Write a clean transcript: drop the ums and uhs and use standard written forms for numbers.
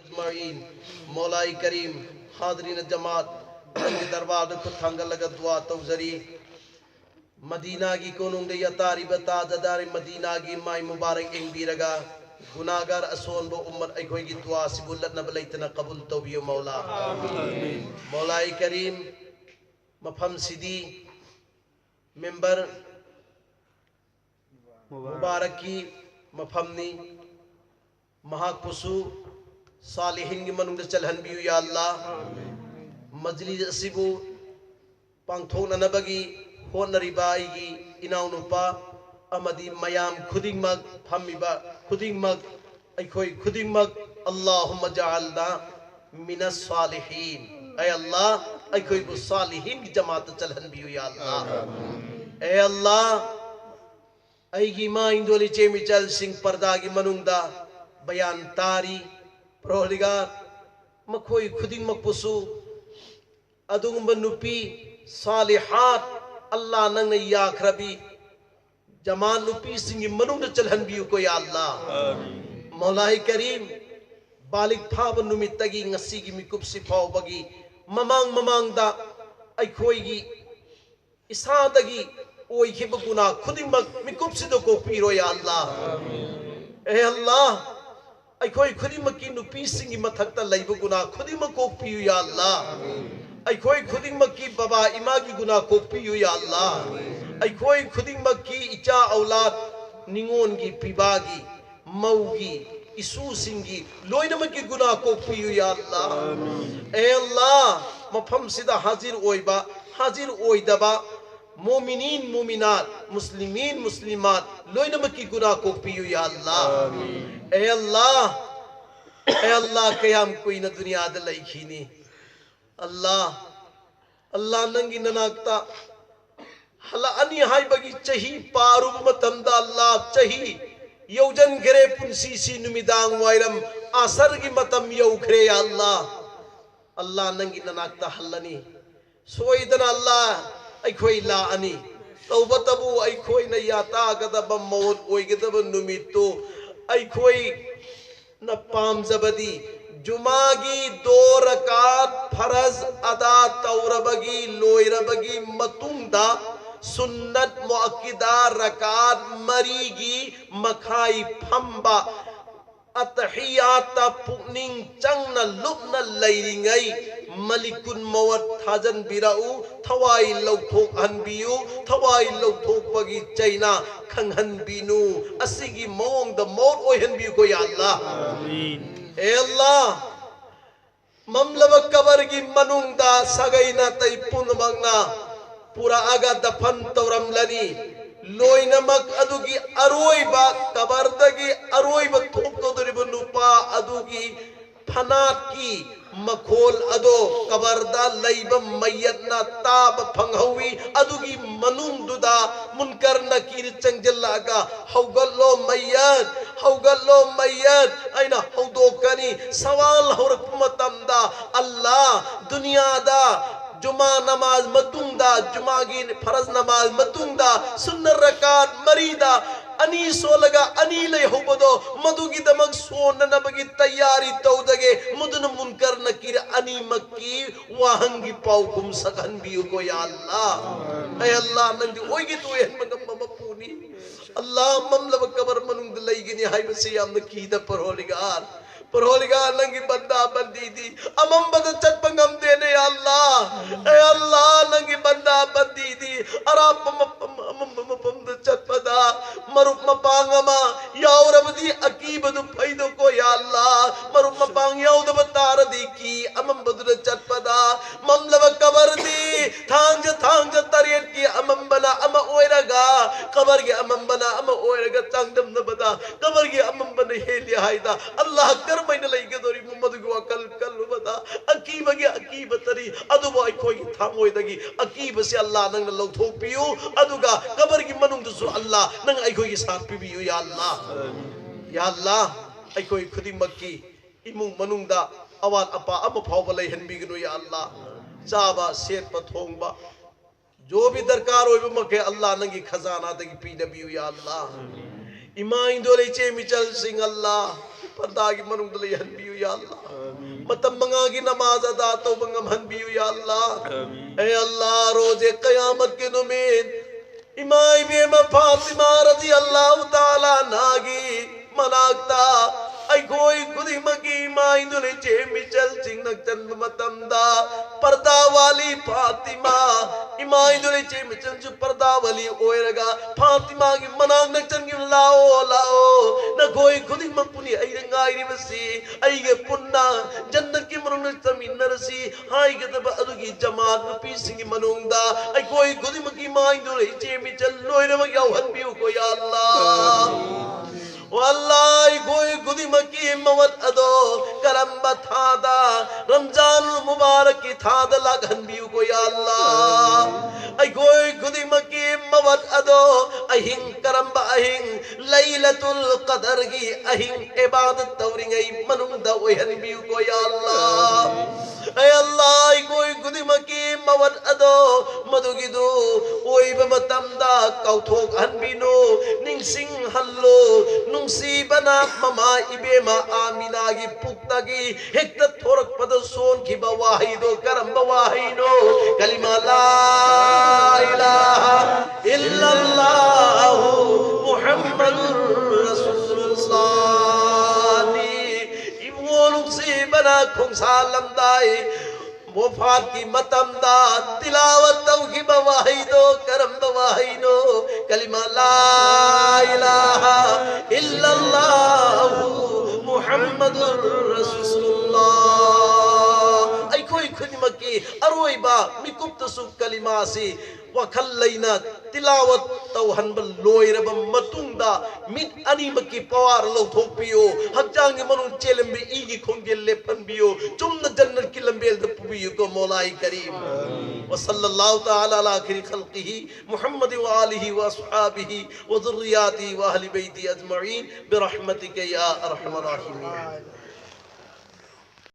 अजमाइन मौलाई करीम हाज़रीन जमात के दरबार में खुद थांगल लगा दुआ तौजरी मदीना की कोनुंग या तारी बता जदार मदीना की माई मुबारक इंबीरगा गुनाहगार असोन बो उम्मत अखोई की दुआ सिबुल्लत न बलैतना कबूल तौबियो मौला मौलाई करीम मफम सिदी मेंबर मुबारक की मफमनी महाकुसु सालिहिन की मनुंग चलहन बियु या अल्लाह मजलिस असिबु पांगथोन नबगी होनरिबाई इनाउ नुपा अमदी मयाम खुदिंगमग फमिबा खुदिंगमग अखोई खुदिंगमग अल्लाहुम्मा जअलना मिनस सालिहीन ऐ अल्लाह अखोई बु सालिहीन की जमात चलहन बियु या अल्लाह ऐ अल्लाह अगी मां इंदोली चेमिचल सिंह पर्दा की मनुंगदा बयान तारी प्रोहरिगार मखोई खुदिंगमग पुसु अदुगुम्ब नुपी सालिहात अल्लाह नंग याखरबी जमान नुपी सिंह मनुंग चलहन बियु को या अल्लाह मौलाई करीम बालिक फाब नुमितगी ngasi gi mikup si faubagi mamang mamangda akhoi isadagi oi khib guna khudimak mikup si do ko piro ya Allah eh Allah akhoi khudimak ki nupi sing mathakta laibu guna khudimak ko piyu ya Allah अखोई खुदिंगमक की बाबा इमा की गुना copy यु या अल्लाह अखोई खुदिंगमक की इचा औलाद निंगोन की पिबागी मौगी इसू सिंगी लोइनमक की गुना कोपी यु या अल्लाह ए अल्लाह मफम सिदा हाजिर ओइबा हाजिर ओइदबा मोमिनीन मोमिनात मुस्लिमीन मुस्लिमात लोइनमक की गुना कोपी यु या अल्लाह ए अल्लाह कयाम कोई न दुनिया द लईखीनी अल्लाह अल्लाह नंगी ननाकता हला अनि हाय बगी चही पारुब मतमदा अल्लाह चही यौजन घरे पुंसी सी नुमिदांग वायरम आसर की मतम यौ घरे या अल्लाह अल्लाह नंगी ननाकता हल्लनी सोइदन अल्लाह अखोई ला अनि तौबतबु अखोई न याता गदब मौत ओइगदब नुमितो अखोई न पाम जबदी जुमागी 2 रकात फरज अदा तौरबगी लोयरबगी मतुंगदा सुन्नत मुअक्किदा रकात मरीगी मखाई फंबा अतहियात पुनिंग चंगना लुबना लैरिंगई मलिकुन मवत थाजन बिराउ थवाई लौथोक हनबियु थवाई लौथोक बगी चैना खंगहन बिनु असिगी मोंग द मोर ओहनबियु को या अल्लाह आमीन ए अल्लाह ममलब कबर की मनुंगदा सगैना तई पुनमंगना पूरा आगा दफन तौरमलनी लोइनमक अदुगी अरोइबा कबरदगी अरोइबा थोपतोदरिबु नुपा अदुगी फनात की मखोल अदो कबरदा लैब मय्यतना ताब फंगहवी अदुगी मनुंगदुदा मुनकर नकीर चंगजल्लागा हौगल्लो मय्यत आइना हौदोकनी सवाल हौरक मतमदा अल्लाह दुनियादा जुमा नमाज मतुंगदा जुमा की फरज नमाज मतुंगदा सुन्नत रकात मरीदा अनि सोलगा अनि ले होबदो मधुगी दमक सोन नबगी तैयारी तौदगे मुदन मुनकर नकीर अनि मक्की वाहंगी पाउ कुम सकन बियु को या अल्लाह ऐ अल्लाह नंदी ओगी तो एन मगम मपूनी अल्लाह ममलब कबर मनुंग लईगिनी हाय बसे याम नकीदा परहोलिगार नंगी बंदा बंदी दी अमम बद चटपंगम देने या अल्लाह ऐ अल्लाह नंगी बंदा बंदी दी अराप मम चटपदा मरुप मपांगमा यावरबदी अकीबदु फैदो को या अल्लाह मरुप मपांग याउद बतार दी की अमम बदु चटपदा ममलब कबर दी थांग तरेट की अमम बना अम ओयरगा कबर के अमम बना अम ओयरगा चांगदम न बदा कबर के अमम बने हेली हायदा अल्लाह कर मैंने लईगे दोरी मुहम्मद को कल बता अकीब के अकीब तरी अदुबो कोई थामोयदगी अकीब से अल्लाह नंग लौथोक पियु अदुगा कबर की मनुंग दुसु अल्लाह नंग अखोई साथ पिबियु या अल्लाह अखोई खुदी मक्की इमुंग मनुंगदा अवान अपा अम फाव लैहनबिगनु या अल्लाह चाबा सेत पथोंगबा जो भी दरकार होइबो मके अल्लाह नंगी खजाना दगी पी नबियु या अल्लाह इमा इंदोले चे मिचल सिंह अल्लाह पर्दा की मनुंग दले हनबियु या अल्लाह मतम मंगा की नमाज अदा तो बंगम हनबियु या अल्लाह ऐ अल्लाह रोजे क़यामत के नुमेन इमाई बेमा फातिमा रज़ी अल्लाह ताला नागी मनाक्ता आई कोई खुदी मगी माई दुने चे मिचल सिंह नक्तन मतमदा पर्दा वाली फातिमा इमाई दुने चे मिचल जो पर्दा वाली ओएरगा फातिमा की मनाग नक्तन की लाओ लाओ न कोई खुदी मपुनी आई रंगाई रिवसी आई के पुन्ना जन्नत की मनुंग नक्तम इन्नरसी हाई के तब अदु की जमात नपी सिंह मनुंगदा आई कोई खुदी मगी माई दुने चे मिचल लोइर मगिया हनबियु को या अल्लाह वल्लाह कोई खुदी मकी मवत अदो करम बथादा रमजान मुबारक की थाद लगन बियु को या अल्लाह आई कोई खुदी मकी मवत अदो अहिं करम अहिं लैलतुल कदर की अहिं इबादत तौरिंगई मनुंग द ओहन बियु को या अल्लाह ऐ अल्लाह कोई खुदी मकी मवत अदो मदुगिदो ओई बमतमदा कौथोक हनबिनो निंसिंग हल्लो नुंसी बना ममा इबेमा आमिना की पुक्ता की हेक्ता थोरक पद सोन की बवाही दो करम बवाही नो कलिमा ला इलाहा इल्लल्लाह मुहम्मदुर रसूलुल्लाह इवो नुंसी बना खुंसालम दाई वफात की मतमदा तिलावत तव की बवाही दो करम बवाही नो कलिमा ला इलाहा इल्लल्लाह मुहम्मदुर रसूलुल्लाह आई कोई खुद मकी अरोइबा मिकुप तसु कलिमा से वखल लेना तिलावत तव हनबल लोइरब मतुंगदा मिट अनि मकी पवार लो थोपियो हक्जांग मनु चेलम बे इगी खोंगे लेपन बियो चुमन जन्नत की लंबेल द पुबियो को मौलाई करीम व सल्लल्लाहु तआला अला आखिरी खल्किही मुहम्मद व आलिहि व अस्हाबिही व ज़ुर्रियातिही व अहली बैति अजमईन बिरहमतिका या अरहमर राहिमीन।